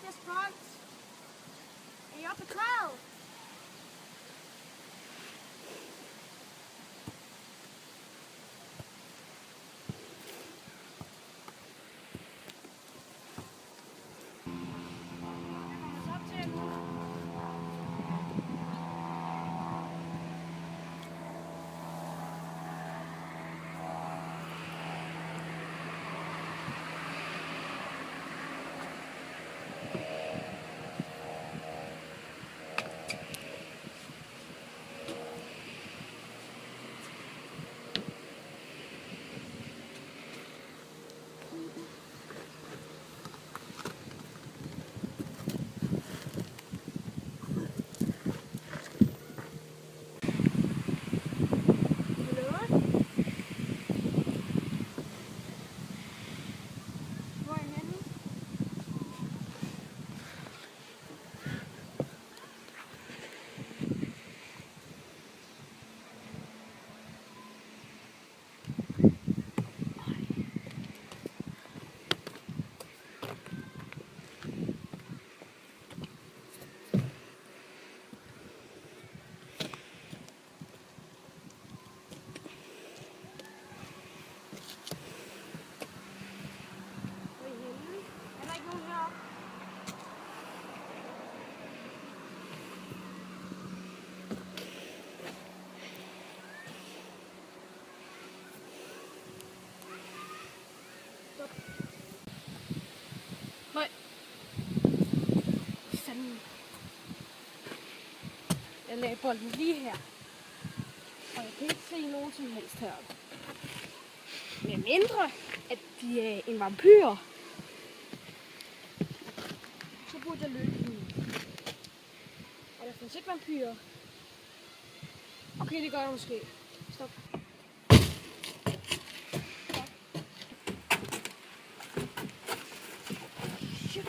this front. Er I oppe på taget? Nej. Fanden. Jeg lagde bolden lige her. Og jeg kan ikke se nogen som helst heroppe. Med mindre, at de er en vampyr. Så burde jeg løbe hende. Og der findes ikke vampyrer. Okay, det gør jeg måske. Stop. Shit,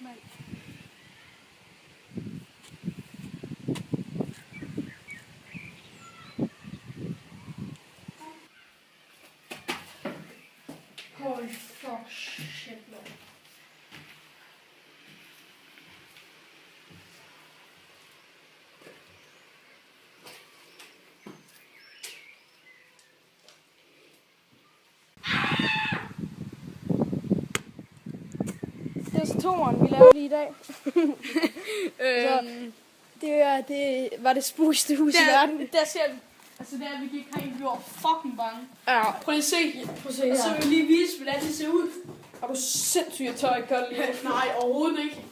man. Holy fuck, shit, man. Det er så toeren, vi laver lige i dag. Så, det var det spookyste hus i verden. Der ser vi. Altså der vi gik herind, vi var fucking bange. Ja, Prøv lige at se. prøv at se Og så her. vil jeg lige vise, hvordan det ser ud. Har du sindssygt tøj godt lige? Nej, overhovedet ikke.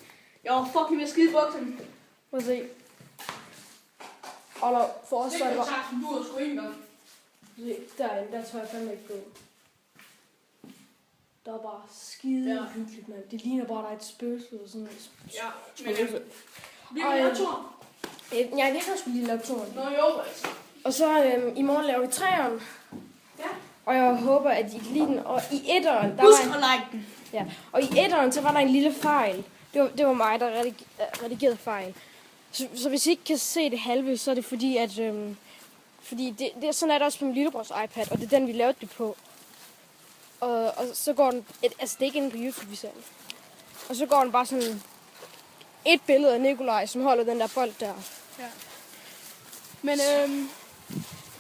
Jeg var fucking med skide bukserne. Prøv at se. Og der for os, Det så er kan det du bare... tage, som du har sgu ikke engang. Se, derinde, der tør jeg fandme ikke gå. Der er bare skide hyggeligt, mand. Det ligner bare, der er et spøgelse og sådan noget. Ja, men vi Ej, kan lave turen. Ja, vi har sgu lige lavet turen. Nå jo, altså. Og så i morgen laver vi træeren. Ja. Og jeg håber, at I kan lide den. Og i etteren, der Husk var en, at like den. ja, og i etteren, så var der en lille fejl. Det var mig, der redigerede fejl. Så hvis I ikke kan se det halve, så er det fordi, at... fordi det er sådan, at det også på min lillebrors iPad, og det er den, vi lavede det på. Og så går den... Altså, det er ikke inde på YouTube, vi ser den. Og så går den bare sådan... Et billede af Nikolaj, som holder den der bold der. Ja. Men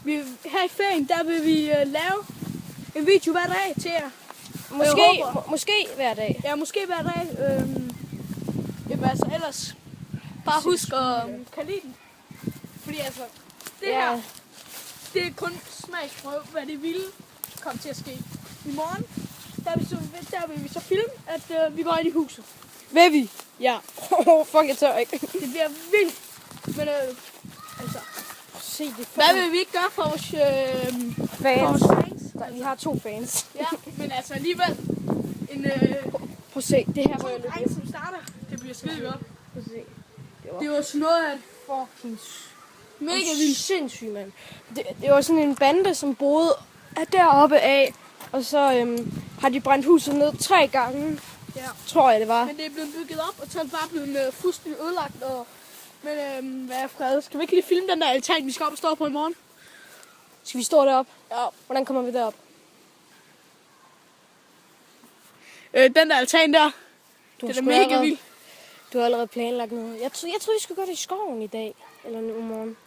vi, her i ferien, der vil vi lave en video hver dag til jer. Måske hver dag. Ja, måske hver dag. Jamen altså ellers, bare husk at kan lide den. Fordi altså, det her, det er kun smagsprøve, hvad det ville komme til at ske. I morgen, der vil vi så filme, at vi går ind i huset. Vil vi? Ja. Fuck, jeg tør ikke. Det bliver vildt. Men altså, Se det. hvad vil vi ikke gøre for vores Fans. fans? Vi har 2 fans. Ja, men altså alligevel en Prøv at se, det her var jo lidt... dreng, som starter. Det bliver skide godt. Prøv at se. Det var sådan noget af Fucking mega vildt. vildt. Sindssygt, mand. Det var sådan en bande, som boede deroppe af. Og så har de brændt huset ned 3 gange. Ja. Tror jeg, det var. Men det er blevet bygget op, og så er det bare blevet fuldstændig ødelagt. Men hvad er Fred? Skal vi ikke lige filme den der altan, vi skal op og stå på i morgen? Skal vi stå deroppe? Ja. Hvordan kommer vi derop? Den der altan der, Du det har er sgu mega allerede- vildt. Du har allerede planlagt noget. Jeg tror, vi skulle gøre det i skoven i dag. Eller nu i morgen.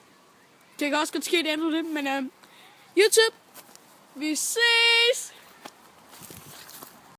Det kan også godt ske, det ændrer det. Men YouTube, vi ses!